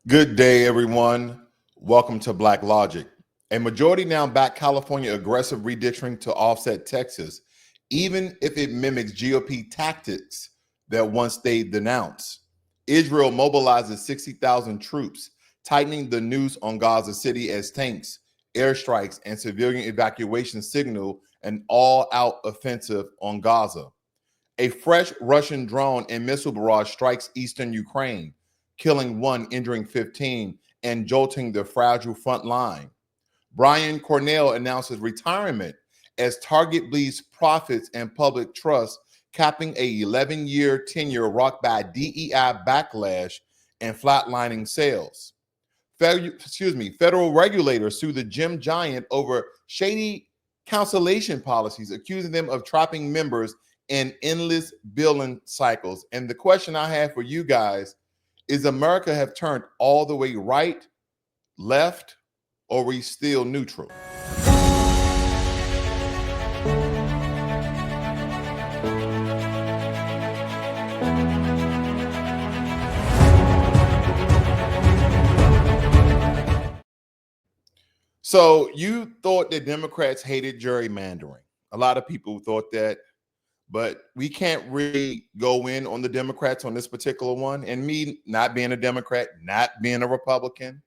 Good day, everyone. Welcome to Black Logic. A majority now back California aggressive redistricting to offset Texas, even if it mimics GOP tactics that once they denounced. Israel mobilizes 60,000 troops, tightening the noose on Gaza City as tanks, airstrikes, and civilian evacuation signal an all-out offensive on Gaza. A fresh Russian drone and missile barrage strikes eastern Ukraine, killing one, injuring 15, and jolting the fragile front line. Brian Cornell announces retirement as Target bleeds profits and public trust, capping a 11-year tenure rocked by DEI backlash and flatlining sales. Federal regulators sue the gym giant over shady cancellation policies, accusing them of trapping members in endless billing cycles. And the question I have for you guys is America have turned all the way right, left, or are we still neutral? So you thought that Democrats hated gerrymandering. A lot of people thought that, but we can't really go in on the Democrats on this particular one. And me not being a Democrat, not being a Republican.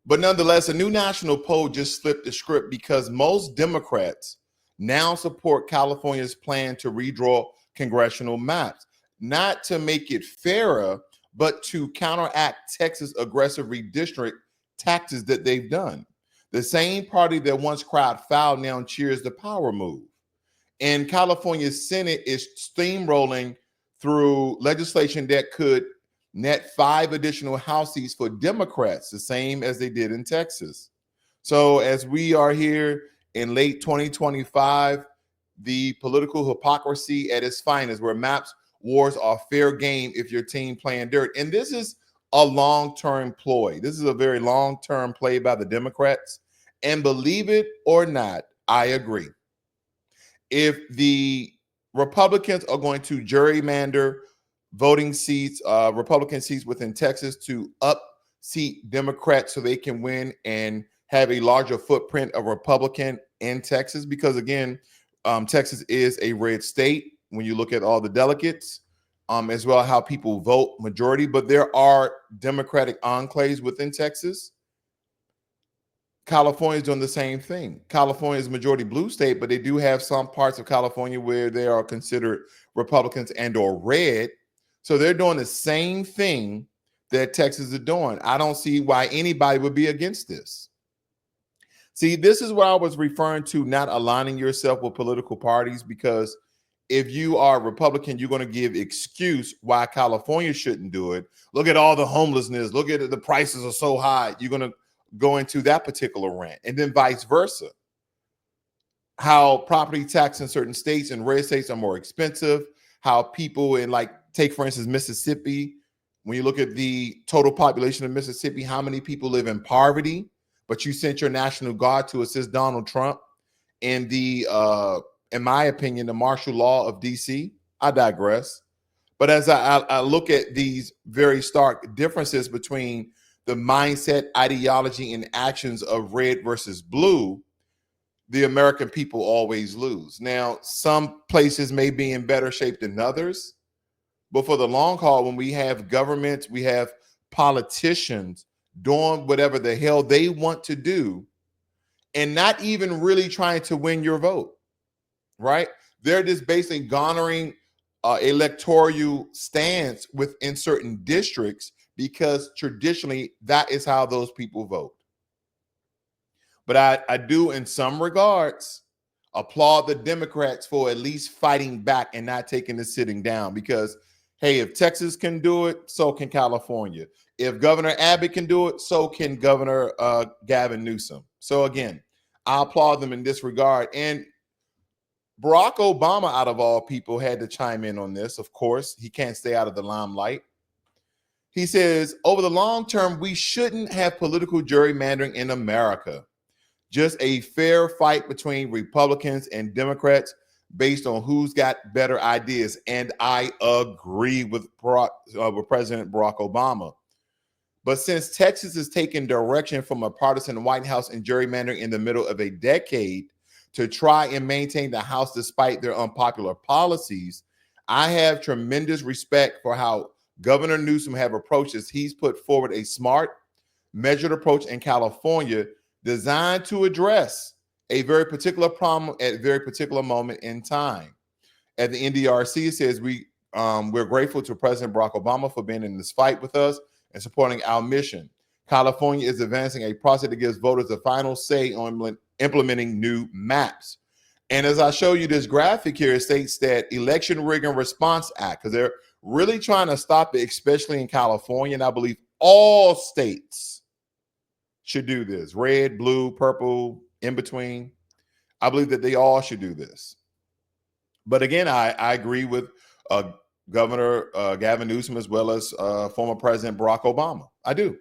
But nonetheless, a new national poll just flipped the script because most Democrats now support California's plan to redraw congressional maps, not to make it fairer, but to counteract Texas' aggressive redistrict tactics that they've done. The same party that once cried foul now cheers the power move. And California's Senate is steamrolling through legislation that could net 5 additional House seats for Democrats, the same as they did in Texas. So as we are here in late 2025, the political hypocrisy at its finest, where maps wars are fair game if your team playing dirt. And this is a long-term ploy. This is a very long-term play by the Democrats. And believe it or not, I agree. If the Republicans are going to gerrymander voting seats, Republican seats within Texas to up-seat Democrats so they can win and have a larger footprint of Republican in Texas, because again, Texas is a red state when you look at all the delegates, as well as how people vote majority, but there are Democratic enclaves within Texas. California is doing the same thing. California is a majority blue state, but they do have some parts of California where they are considered Republicans and or red. So they're doing the same thing that Texas is doing. I don't see why anybody would be against this. See, this is what I was referring to, not aligning yourself with political parties, because if you are Republican, you're going to give excuse why California shouldn't do it. Look at all the homelessness. Look at it, the prices are so high. You're going to go into that particular rant, and then vice versa. How property tax in certain states and red states are more expensive. How people in, like, take for instance Mississippi. When you look at the total population of Mississippi, how many people live in poverty? But you sent your National Guard to assist Donald Trump in the, in my opinion, the martial law of DC. I digress. But as I look at these very stark differences between the mindset, ideology, and actions of red versus blue, the American people always lose. Now, some places may be in better shape than others, but for the long haul, when we have governments, we have politicians doing whatever the hell they want to do and not even really trying to win your vote, right? They're just basically garnering electoral stance within certain districts because traditionally that is how those people vote. But I do, in some regards, applaud the Democrats for at least fighting back and not taking the sitting down, because, hey, if Texas can do it, so can California. If Governor Abbott can do it, so can Governor Gavin Newsom. So again, I applaud them in this regard. And Barack Obama, out of all people, had to chime in on this. Of course, he can't stay out of the limelight. He says, over the long term, we shouldn't have political gerrymandering in America. Just a fair fight between Republicans and Democrats based on who's got better ideas. And I agree with President Barack Obama. But since Texas is taking direction from a partisan White House and gerrymandering in the middle of a decade to try and maintain the House despite their unpopular policies, I have tremendous respect for how Governor Newsom have approached this. He's put forward a smart, measured approach in California designed to address a very particular problem at a very particular moment in time. At the NDRC, it says we're grateful to President Barack Obama for being in this fight with us and supporting our mission. California is advancing a process that gives voters the final say on implementing new maps. And as I show you this graphic here, it states that Election Rigging Response Act, because they're really trying to stop it, especially in California. And I believe all states should do this. Red, blue, purple, in between. I believe that they all should do this. But again, I agree with Governor Gavin Newsom as well as former President Barack Obama. I do.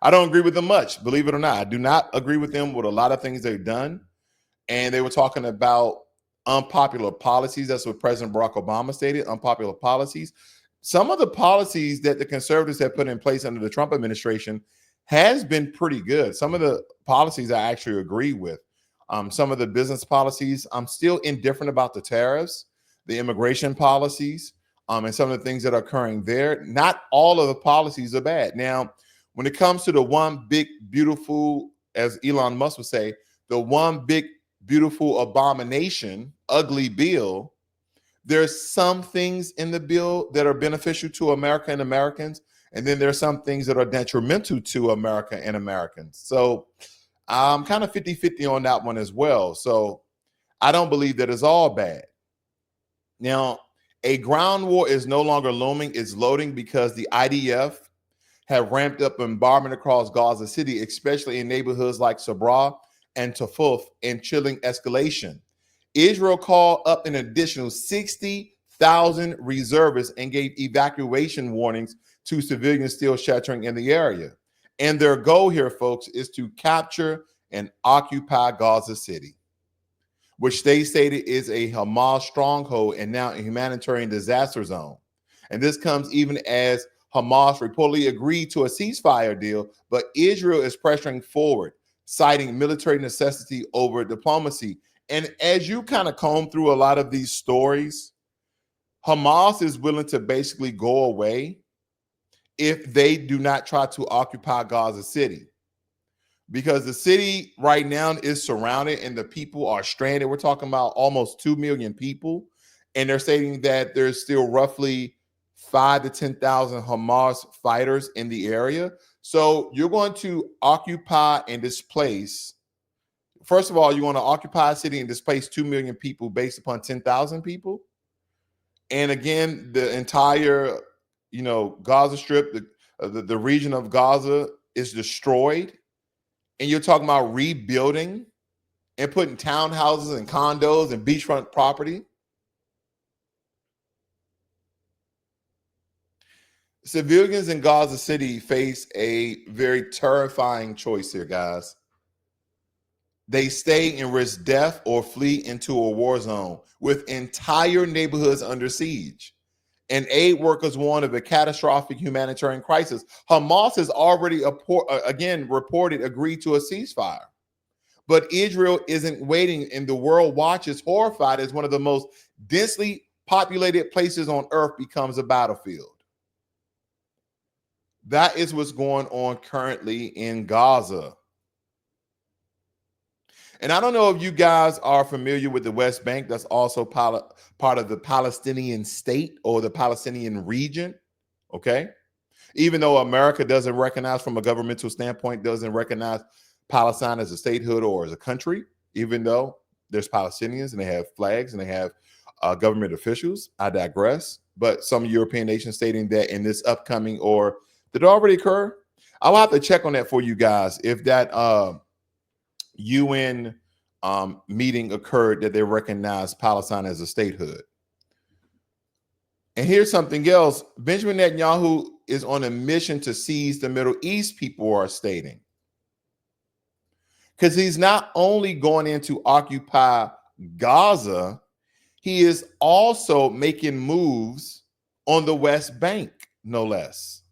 I don't agree with them much, believe it or not. I do not agree with them with a lot of things they've done. And they were talking about unpopular policies. That's what President Barack Obama stated, unpopular policies. Some of the policies that the conservatives have put in place under the Trump administration has been pretty good. Some of the policies I actually agree with. Some of the business policies, I'm still indifferent about the tariffs, the immigration policies, and some of the things that are occurring there. Not all of the policies are bad. Now, when it comes to the one big, beautiful, as Elon Musk would say, the one big, beautiful abomination, ugly bill, there's some things in the bill that are beneficial to America and Americans, and then there's some things that are detrimental to America and Americans. So I'm kind of 50-50 on that one as well. So I don't believe that it's all bad. Now, a ground war is no longer looming. It's loading because the IDF have ramped up bombardment across Gaza City, especially in neighborhoods like Sabra and Tafuf, and chilling escalation. Israel called up an additional 60,000 reservists and gave evacuation warnings to civilians still sheltering in the area. And their goal here, folks, is to capture and occupy Gaza City, which they stated is a Hamas stronghold and now a humanitarian disaster zone. And this comes even as Hamas reportedly agreed to a ceasefire deal, but Israel is pressuring forward, citing military necessity over diplomacy. And as you kind of comb through a lot of these stories, Hamas is willing to basically go away if they do not try to occupy Gaza City. Because the city right now is surrounded and the people are stranded. We're talking about almost 2 million people. And they're stating that there's still roughly 5,000 to 10,000 Hamas fighters in the area. So you're going to occupy and displace. First of all, you want to occupy a city and displace 2 million people based upon 10,000 people. And again, the entire, Gaza Strip, the region of Gaza is destroyed. And you're talking about rebuilding and putting townhouses and condos and beachfront property. Civilians in Gaza City face a very terrifying choice here, guys. They stay and risk death or flee into a war zone with entire neighborhoods under siege. And aid workers warn of a catastrophic humanitarian crisis. Hamas has already, reported agreed to a ceasefire. But Israel isn't waiting, and the world watches horrified as one of the most densely populated places on earth becomes a battlefield. That is what's going on currently in Gaza. And I don't know if you guys are familiar with the West Bank. That's also part of the Palestinian state or the Palestinian region. Okay. Even though America doesn't recognize, from a governmental standpoint, doesn't recognize Palestine as a statehood or as a country, even though there's Palestinians and they have flags and they have government officials. I digress. But some European nations stating that in this upcoming, or did it already occur? I'll have to check on that for you guys. If that UN meeting occurred, that they recognize Palestine as a statehood. And here's something else. Benjamin Netanyahu is on a mission to seize the Middle East, people are stating. Because he's not only going in to occupy Gaza, he is also making moves on the West Bank, no less.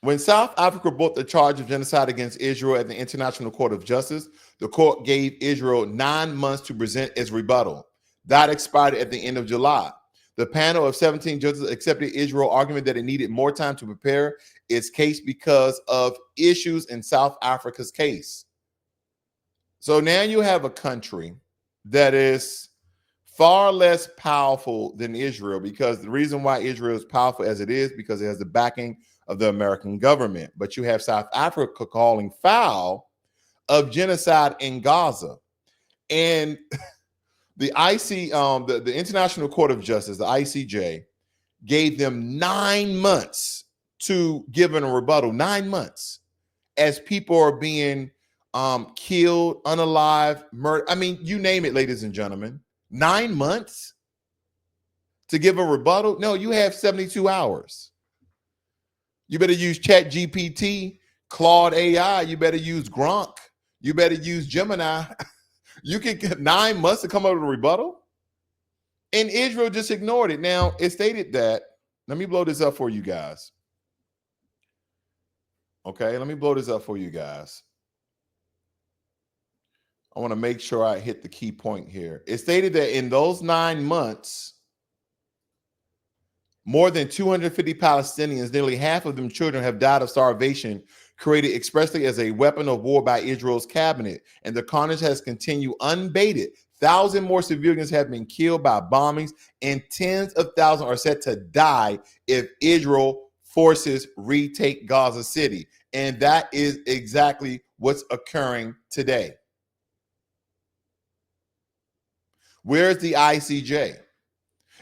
When South Africa brought the charge of genocide against Israel at the International Court of Justice, the court gave Israel 9 months to present its rebuttal. That expired at the end of July. The panel of 17 judges accepted Israel's argument that it needed more time to prepare its case because of issues in South Africa's case. So now you have a country that is far less powerful than Israel, because the reason why Israel is powerful as it is because it has the backing of the American government. But you have South Africa calling foul of genocide in Gaza. And the the International Court of Justice, the ICJ, gave them 9 months to give a rebuttal. 9 months as people are being killed, unalive, murdered. I mean, you name it, ladies and gentlemen. 9 months to give a rebuttal? No, you have 72 hours. You better use Chat GPT, Claude AI. You better use Gronk. You better use Gemini. You can get 9 months to come up with a rebuttal. And Israel just ignored it. Now, it stated that, let me blow this up for you guys. Okay, let me blow this up for you guys. I want to make sure I hit the key point here. It stated that in those 9 months, more than 250 Palestinians, nearly half of them children, have died of starvation, created expressly as a weapon of war by Israel's cabinet. And the carnage has continued unabated. Thousands more civilians have been killed by bombings, and tens of thousands are set to die if Israel forces retake Gaza City. And that is exactly what's occurring today. Where's the ICJ?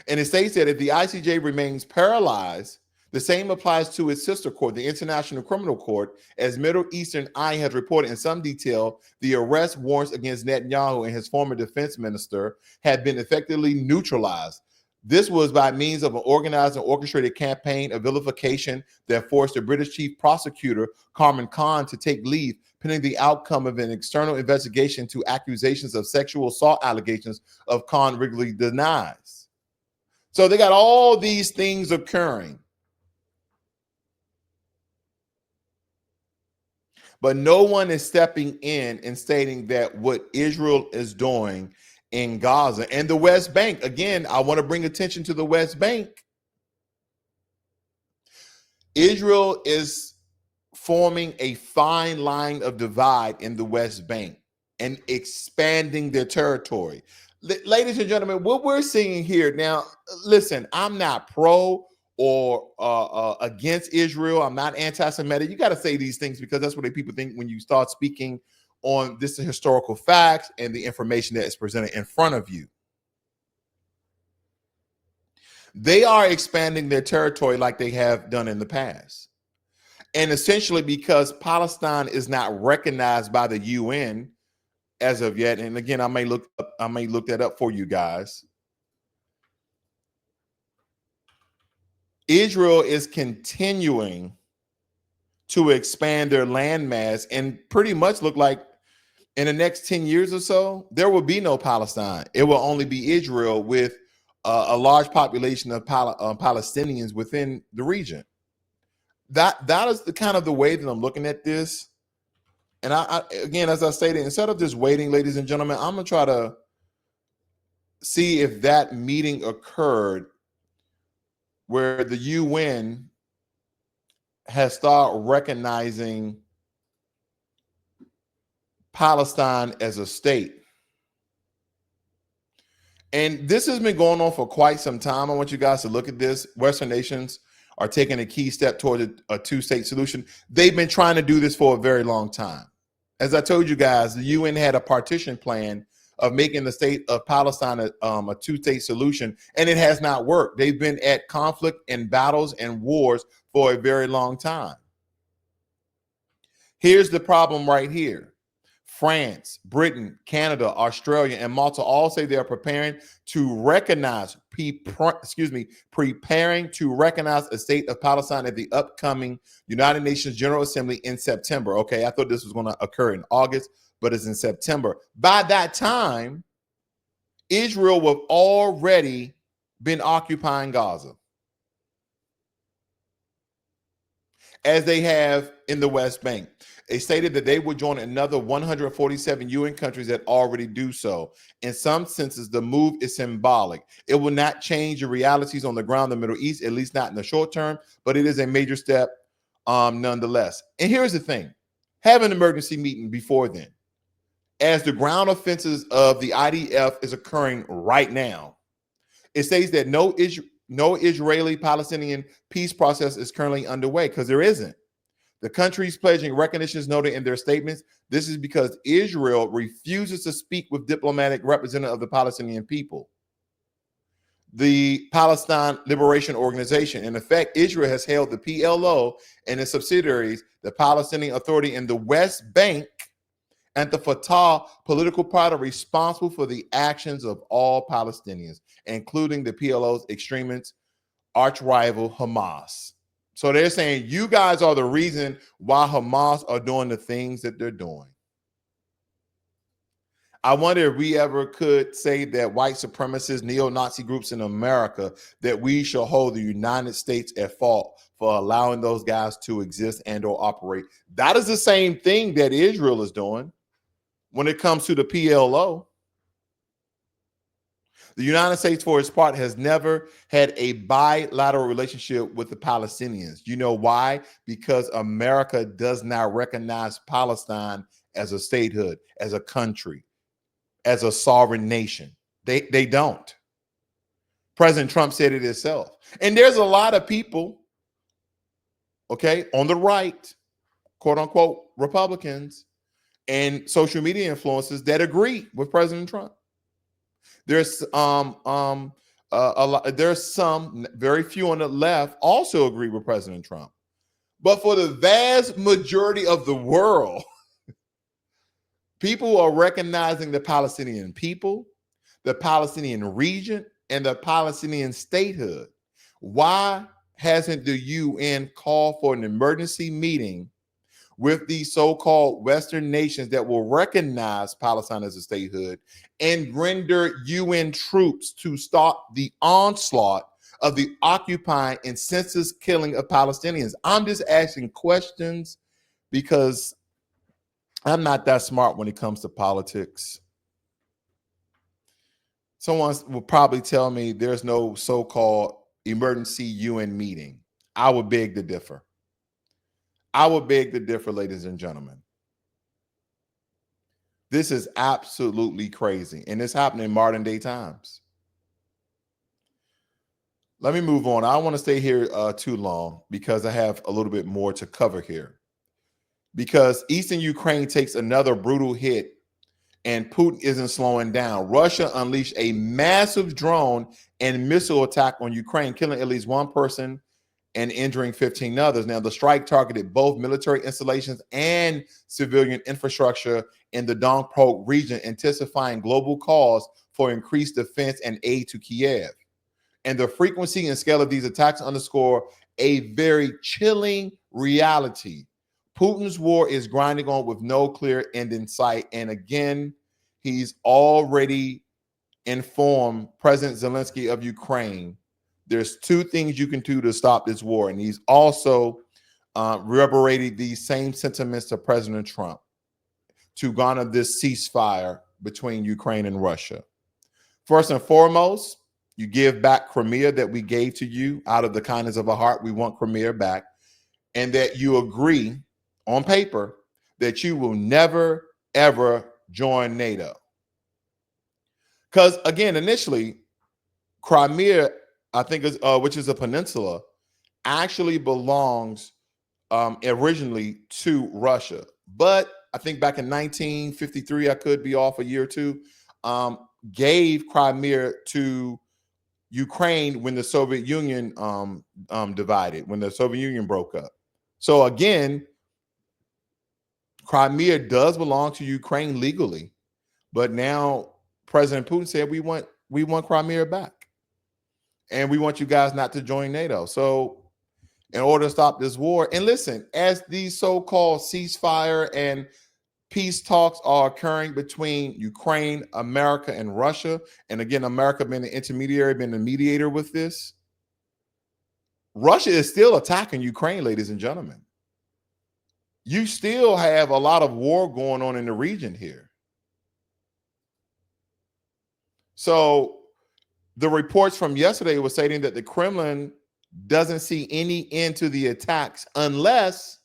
And it states that if the ICJ remains paralyzed, the same applies to its sister court, the International Criminal Court. As Middle Eastern Eye has reported in some detail, the arrest warrants against Netanyahu and his former defense minister had been effectively neutralized. This was by means of an organized and orchestrated campaign of vilification that forced the British chief prosecutor, Carmen Khan, to take leave pending the outcome of an external investigation to accusations of sexual assault allegations of Khan regularly denies. So they got all these things occurring. But no one is stepping in and stating that what Israel is doing in Gaza and the West Bank, again, I want to bring attention to the West Bank. Israel is forming a fine line of divide in the West Bank and expanding their territory. Ladies and gentlemen, what we're seeing here now, listen, I'm not pro or against Israel. I'm not anti-Semitic. You got to say these things because that's what people think when you start speaking on this historical facts and the information that is presented in front of you. They are expanding their territory like they have done in the past. And essentially because Palestine is not recognized by the UN as of yet. And again, I may look that up for you guys. Israel is continuing to expand their landmass and pretty much look like in the next 10 years or so, there will be no Palestine. It will only be Israel with a large population of Palestinians within the region. That is the kind of the way that I'm looking at this. And I again, as I stated, instead of just waiting, ladies and gentlemen, I'm going to try to see if that meeting occurred where the UN has started recognizing Palestine as a state. And this has been going on for quite some time. I want you guys to look at this. Western nations are taking a key step toward a two-state solution. They've been trying to do this for a very long time. As I told you guys, the UN had a partition plan of making the state of Palestine a two-state solution, and it has not worked. They've been at conflict and battles and wars for a very long time. Here's the problem right here. France, Britain, Canada, Australia, and Malta all say they are preparing to recognize, preparing to recognize a state of Palestine at the upcoming United Nations General Assembly in September. Okay, I thought this was going to occur in August, but it's in September. By that time, Israel will have already been occupying Gaza. as they have in the West Bank. They stated that they would join another 147 UN countries that already do so. In some senses, the move is symbolic. It will not change the realities on the ground in the Middle East, at least not in the short term, but it is a major step nonetheless. And here's the thing. Have an emergency meeting before then. As the ground offenses of the IDF is occurring right now, it states that no Israeli-Palestinian peace process is currently underway, because there isn't. The countries pledging recognition is noted in their statements. This is because Israel refuses to speak with diplomatic representative of the Palestinian people. The Palestine Liberation Organization. In effect, Israel has held the PLO and its subsidiaries, the Palestinian Authority in the West Bank, and the Fatah political party responsible for the actions of all Palestinians, including the PLO's extremist arch rival Hamas. So they're saying you guys are the reason why Hamas are doing the things that they're doing. I wonder if we ever could say that white supremacist neo-Nazi groups in America, that we shall hold the United States at fault for allowing those guys to exist and or operate. That is the same thing that Israel is doing when it comes to the PLO. The United States, for its part, has never had a bilateral relationship with the Palestinians. You know why? Because America does not recognize Palestine as a statehood, as a country, as a sovereign nation. They don't. President Trump said it himself. And there's a lot of people, okay, on the right, quote unquote, Republicans and social media influencers that agree with President Trump. There's there's some, very few on the left also agree with President Trump. But for the vast majority of the world, people are recognizing the Palestinian people, the Palestinian region, and the Palestinian statehood. Why hasn't the UN called for an emergency meeting with these so-called Western nations that will recognize Palestine as a statehood and render UN troops to stop the onslaught of the occupying and senseless killing of Palestinians? I'm just asking questions because I'm not that smart when it comes to politics. Someone will probably tell me there's no so-called emergency UN meeting. I would beg to differ. I would beg to differ, ladies and gentlemen. This is absolutely crazy, and it's happening in modern day times. Let me move on. I don't want to stay here too long because I have a little bit more to cover here. Because Eastern Ukraine takes another brutal hit, and Putin isn't slowing down. Russia unleashed a massive drone and missile attack on Ukraine, killing at least one person and injuring 15 others. Now, the strike targeted both military installations and civilian infrastructure in the Donetsk region, intensifying global calls for increased defense and aid to Kiev. And the frequency and scale of these attacks underscore a very chilling reality. Putin's war is grinding on with no clear end in sight. And again, he's already informed President Zelensky of Ukraine there's two things you can do to stop this war. And he's also reverberated these same sentiments to President Trump to garner this ceasefire between Ukraine and Russia. First and foremost, you give back Crimea that we gave to you out of the kindness of our heart. We want Crimea back. And that you agree on paper that you will never, ever join NATO. Because again, initially, Crimea, I think, which is a peninsula, actually belongs originally to Russia. But I think back in 1953, I could be off a year or two, gave Crimea to Ukraine when the Soviet Union divided, when the Soviet Union broke up. So again, Crimea does belong to Ukraine legally, but now President Putin said we want Crimea back. And we want you guys not to join NATO. So in order to stop this war, and listen, as these so-called ceasefire and peace talks are occurring between Ukraine, America, and Russia, and again, America being the intermediary, being the mediator with this, Russia is still attacking Ukraine, ladies and gentlemen. you still have a lot of war going on in the region here. So the reports from yesterday were stating that the Kremlin doesn't see any end to the attacks unless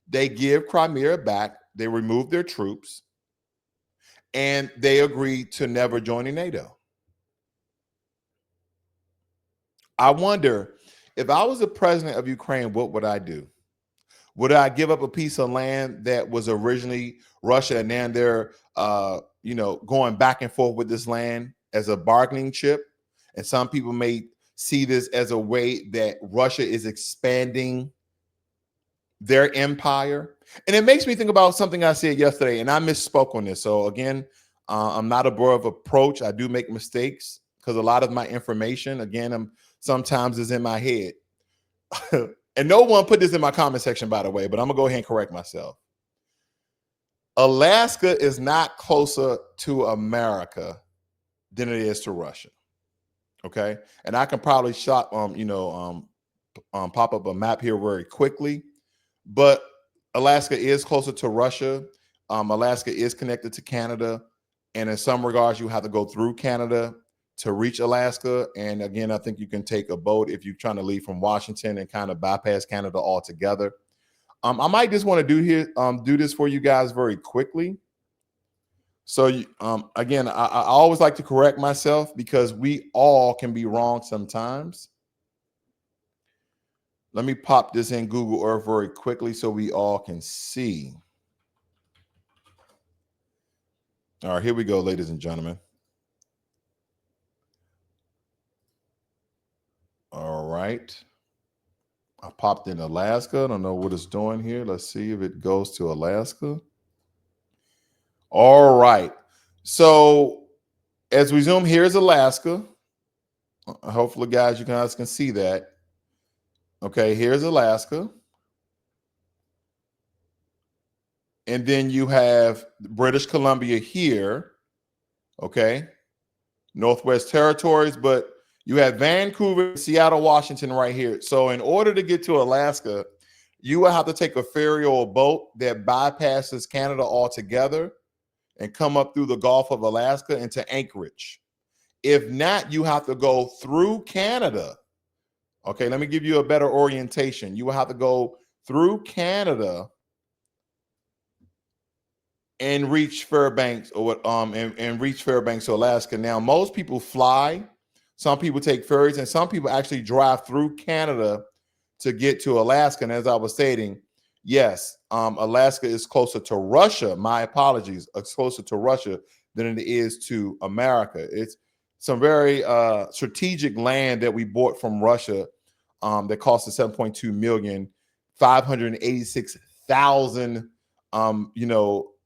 they give Crimea back, they remove their troops, and they agree to never join NATO. I wonder, if I was the president of Ukraine, what would I do? Would I give up a piece of land that was originally Russia, and now they're going back and forth with this land as a bargaining chip? And some people may see this as a way that Russia is expanding their empire. And it makes me think about something I said yesterday, and I misspoke on this. So again, I'm not above approach. I do make mistakes because a lot of my information, again, sometimes is in my head. And no one put this in my comment section, by the way, but I'm gonna go ahead and correct myself. Alaska is not closer to America than it is to Russia. Okay, and I can probably pop up a map here very quickly, but Alaska is closer to Russia. Alaska is connected to Canada, and in some regards, you have to go through Canada to reach Alaska. And again, I think you can take a boat if you're trying to leave from Washington and kind of bypass Canada altogether. I might just want to do this for you guys very quickly. So again, I always like to correct myself because we all can be wrong sometimes. Let me pop this in Google Earth very quickly so we all can see. All right, here we go, ladies and gentlemen. All right. I popped in Alaska. I don't know what it's doing here. Let's see if it goes to Alaska. All right. So as we zoom, here's Alaska. Hopefully, guys, you guys can see that. Okay, here's Alaska. And then you have British Columbia here. Okay. Northwest Territories, but you have Vancouver, Seattle, Washington right here. So in order to get to Alaska, you will have to take a ferry or a boat that bypasses Canada altogether and come up through the Gulf of Alaska into Anchorage. If not, you have to go through Canada. Okay, let me give you a better orientation. You will have to go through Canada and reach Fairbanks and reach Fairbanks, Alaska. Now, most people fly. Some people take ferries, and some people actually drive through Canada to get to Alaska. And as I was stating, yes, Alaska is closer to Russia. My apologies, it's closer to Russia than it is to America. It's some very strategic land that we bought from Russia that cost us $7.2 million, 586,000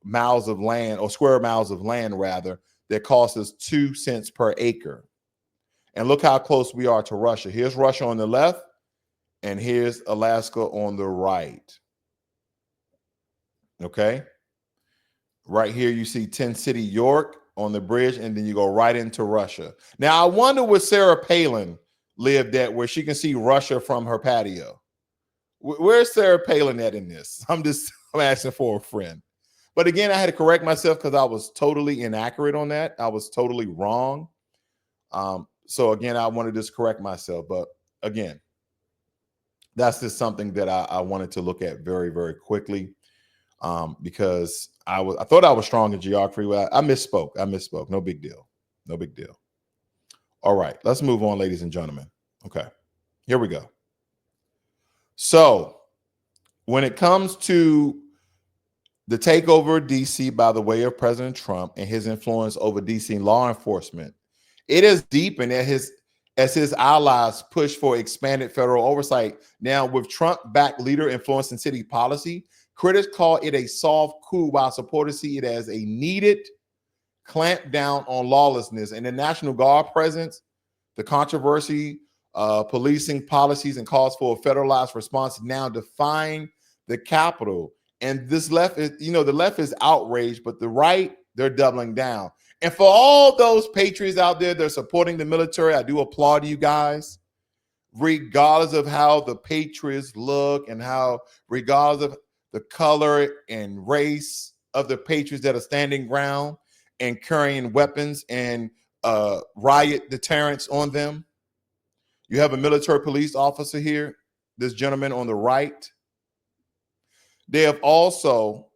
miles of land, or square miles of land rather, that cost us 2 cents per acre. And look how close we are to Russia. Here's Russia on the left, and here's Alaska on the right. Okay. Right here, you see Tent City, York on the bridge, and then you go right into Russia. Now, I wonder where Sarah Palin lived at, where she can see Russia from her patio. Where's Sarah Palin at in this? I'm asking for a friend. But again, I had to correct myself because I was totally inaccurate on that. I was totally wrong. So again, I wanted to just correct myself. But again, that's just something that I wanted to look at very, very quickly because I thought I was strong in geography. I misspoke. No big deal. No big deal. All right, let's move on, ladies and gentlemen. Okay, here we go. So when it comes to the takeover of DC by the way of President Trump and his influence over DC law enforcement, it has deepened as his allies push for expanded federal oversight. Now, with Trump-backed leader influencing city policy, critics call it a soft coup, while supporters see it as a needed clamp down on lawlessness. And the National Guard presence, the controversy, policing policies, and calls for a federalized response now define the Capitol. And this left is, the left is outraged, but the right, they're doubling down. And for all those patriots out there that are supporting the military, I do applaud you guys, regardless of how the patriots look and regardless of the color and race of the patriots that are standing ground and carrying weapons and riot deterrents on them. You have a military police officer here, this gentleman on the right. They have also,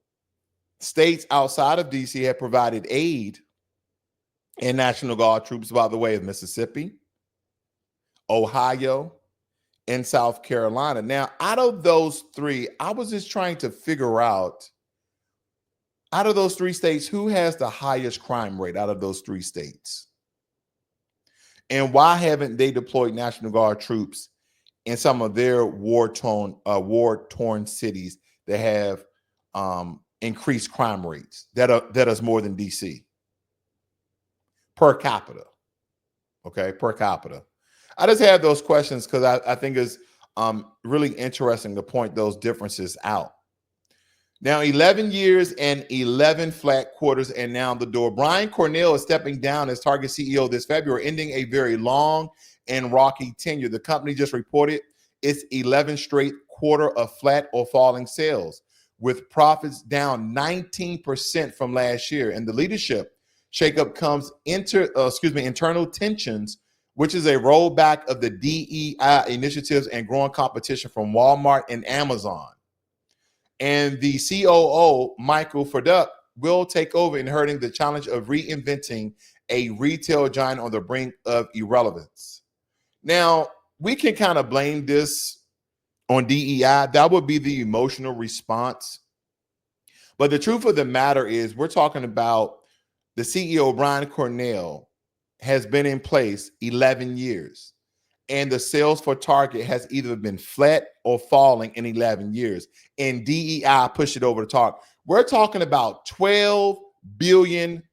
states outside of DC have provided aid and National Guard troops by the way of Mississippi, Ohio, and South Carolina. Now, out of those three, I was just trying to figure out of those three states, who has the highest crime rate out of those three states? And why haven't they deployed National Guard troops in some of their war-torn cities that have increased crime rates that is more than DC per capita? Okay, per capita. I just have those questions because I think it's really interesting to point those differences out. Now, 11 years and 11 flat quarters and now the door. Brian Cornell is stepping down as Target CEO this February, ending a very long and rocky tenure. The company just reported its 11th straight quarter of flat or falling sales, with profits down 19% from last year. And the leadership shakeup comes internal tensions, which is a rollback of the DEI initiatives and growing competition from Walmart and Amazon. And the COO, Michael Furduck, will take over, inheriting the challenge of reinventing a retail giant on the brink of irrelevance. Now, we can kind of blame this on DEI. That would be the emotional response. But the truth of the matter is, we're talking about the CEO, Brian Cornell, has been in place 11 years. And the sales for Target has either been flat or falling in 11 years. And DEI pushed it over the top. We're talking about $12 billion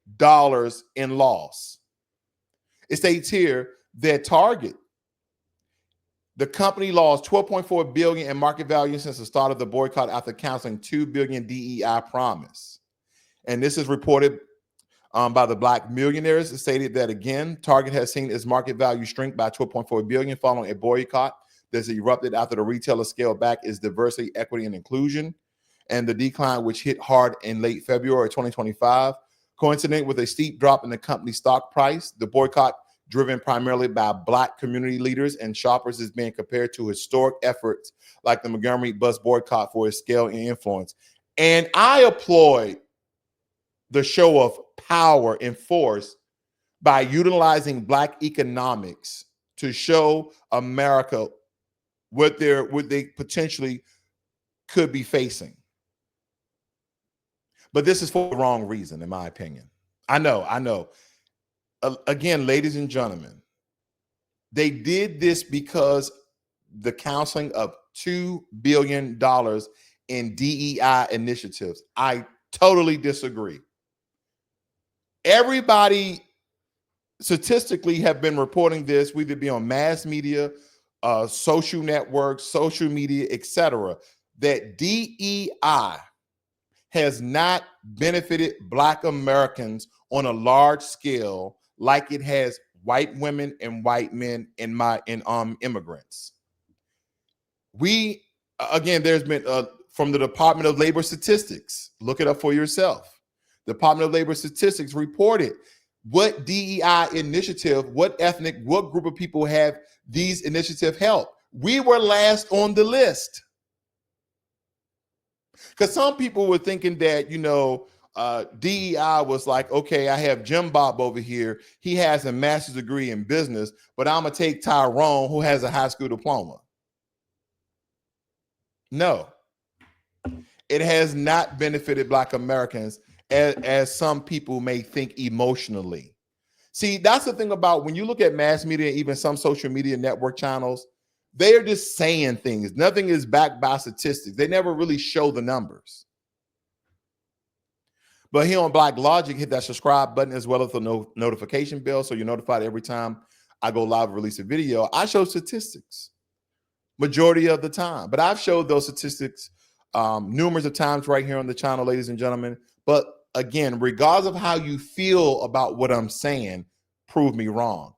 in loss. It states here that Target, the company lost $12.4 billion in market value since the start of the boycott after canceling $2 billion DEI promise. And this is reported by the Black Millionaires. It stated that, again, Target has seen its market value shrink by $12.4 billion following a boycott that's erupted after the retailer scaled back its diversity, equity, and inclusion. And the decline, which hit hard in late February 2025, coincident with a steep drop in the company's stock price. The boycott, driven primarily by Black community leaders and shoppers, is being compared to historic efforts like the Montgomery bus boycott for its scale and influence. And I applaud the show of power and force by utilizing Black economics to show America what they potentially could be facing. But this is for the wrong reason, in my opinion. I know. Again, ladies and gentlemen, they did this because the counseling of $2 billion in DEI initiatives. I totally disagree. Everybody statistically have been reporting this, whether it be on mass media, social networks, social media, etc., that DEI has not benefited Black Americans on a large scale like it has white women and white men and immigrants. There's been from the Department of Labor Statistics, look it up for yourself. Department of Labor Statistics reported what DEI initiative, what group of people have these initiatives helped. We were last on the list. Because some people were thinking that, DEI was like, okay, I have Jim Bob over here. He has a master's degree in business, but I'm going to take Tyrone, who has a high school diploma. No, it has not benefited Black Americans as some people may think emotionally. See, that's the thing about when you look at mass media, even some social media network channels, they are just saying things. Nothing is backed by statistics. They never really show the numbers. But here on Black Logic, hit that subscribe button as well as the notification bell so you're notified every time I go live and release a video. I show statistics majority of the time, but I've showed those statistics numerous of times right here on the channel, ladies and gentlemen. But again, regardless of how you feel about what I'm saying, prove me wrong.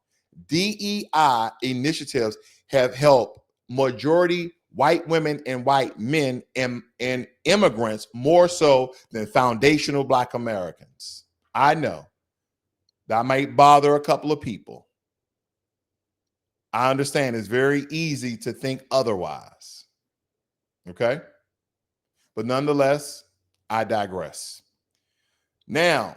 DEI initiatives have helped majority white women and white men and immigrants more so than foundational Black Americans. I know that might bother a couple of people. I understand it's very easy to think otherwise. Okay? But nonetheless, I digress. Now,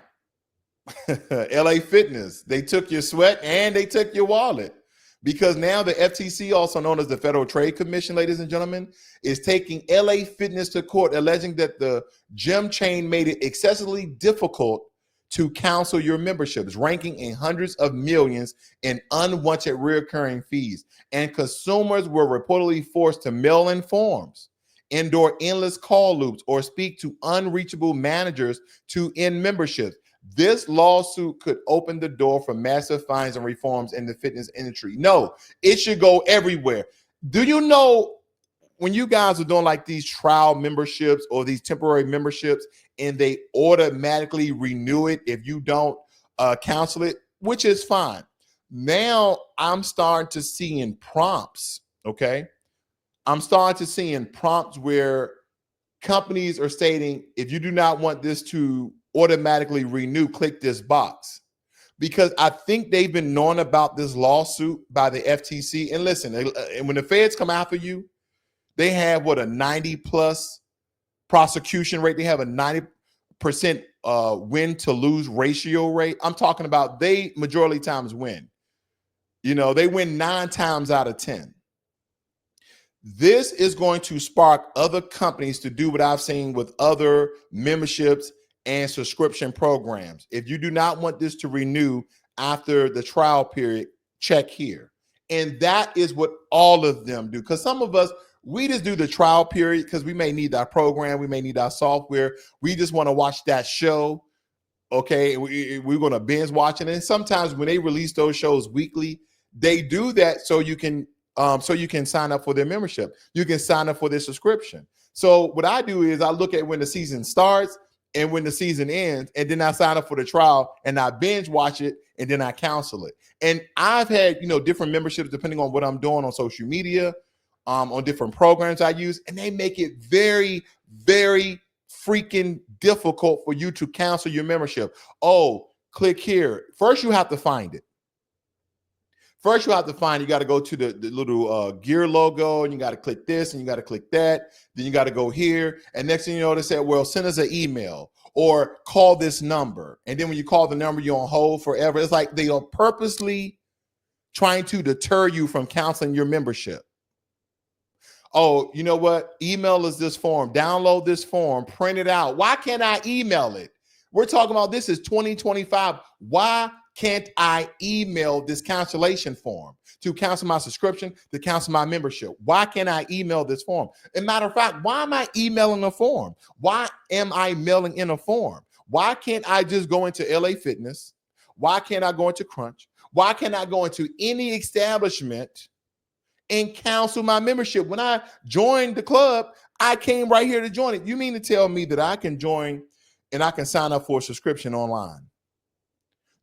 LA Fitness, they took your sweat and they took your wallet, because now the FTC, also known as the Federal Trade Commission, ladies and gentlemen, is taking LA Fitness to court, alleging that the gym chain made it excessively difficult to cancel your memberships, ranking in hundreds of millions in unwanted recurring fees. And consumers were reportedly forced to mail in forms, endure endless call loops, or speak to unreachable managers to end memberships. This lawsuit could open the door for massive fines and reforms in the fitness industry. No, it should go everywhere. Do you know, when you guys are doing like these trial memberships or these temporary memberships, and they automatically renew it if you don't cancel it, which is fine. Now I'm starting to see in prompts, okay? I'm starting to see in prompts where companies are stating, if you do not want this to automatically renew, click this box. Because I think they've been knowing about this lawsuit by the FTC. And listen, when the feds come after you, they have what, a 90+ prosecution rate. They have a 90% win to lose ratio rate. I'm talking about they majority times win. You know, they win 9 times out of 10. This is going to spark other companies to do what I've seen with other memberships and subscription programs. If you do not want this to renew after the trial period, check here. And that is what all of them do. Because some of us, we just do the trial period because we may need our program, we may need our software. We just want to watch that show. Okay, we're going to binge watch it. And sometimes when they release those shows weekly, they do that so you can sign up for their membership. You can sign up for their subscription. So what I do is I look at when the season starts and when the season ends, and then I sign up for the trial and I binge watch it and then I cancel it. And I've had, different memberships depending on what I'm doing on social media, on different programs I use, and they make it very, very freaking difficult for you to cancel your membership. Oh, click here. First, you have to find it. You got to go to the little gear logo, and you got to click this and you got to click that. Then you got to go here. And next thing you know, they say, well, send us an email or call this number. And then when you call the number, you're on hold forever. It's like they are purposely trying to deter you from canceling your membership. Oh, you know what? Email us this form, download this form, print it out. Why can't I email it? We're talking about this is 2025. Why can't I email this cancellation form to cancel my subscription, to cancel my membership? Why can't I email this form? As a matter of fact, why am I emailing a form? Why am I mailing in a form? Why can't I just go into LA Fitness? Why can't I go into Crunch? Why can't I go into any establishment and cancel my membership? When I joined the club, I came right here to join it. You mean to tell me that I can join and I can sign up for a subscription online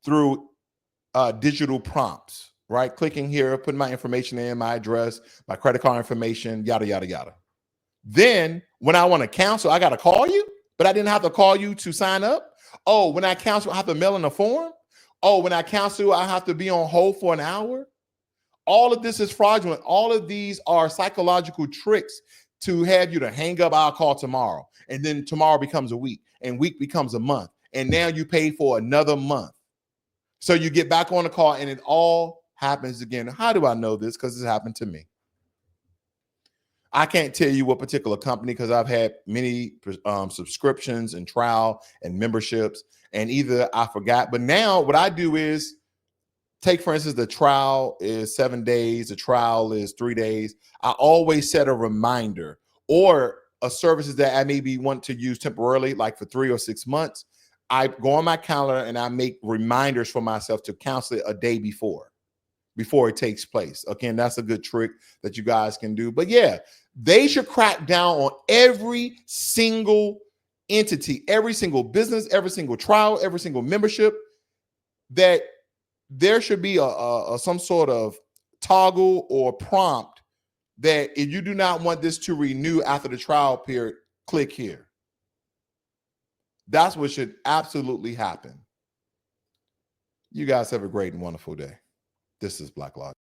through digital prompts, right? Clicking here, putting my information in, my address, my credit card information, yada, yada, yada. Then when I want to cancel, I got to call you, but I didn't have to call you to sign up. Oh, when I cancel, I have to mail in a form. Oh, when I cancel, I have to be on hold for an hour. All of this is fraudulent. All of these are psychological tricks to have you to hang up, I'll call tomorrow. And then tomorrow becomes a week, and week becomes a month. And now you pay for another month. So you get back on the call and it all happens again. How do I know this? Because it's happened to me. I can't tell you what particular company, because I've had many subscriptions and trial and memberships, and either I forgot. But now what I do is take, for instance, the trial is 7 days. The trial is 3 days. I always set a reminder, or a services that I maybe want to use temporarily, like for 3 or 6 months. I go on my calendar and I make reminders for myself to cancel it a day before it takes place. Again, that's a good trick that you guys can do. But yeah, they should crack down on every single entity, every single business, every single trial, every single membership. That there should be a some sort of toggle or prompt that if you do not want this to renew after the trial period, click here. That's what should absolutely happen. You guys have a great and wonderful day. This is Black Logic.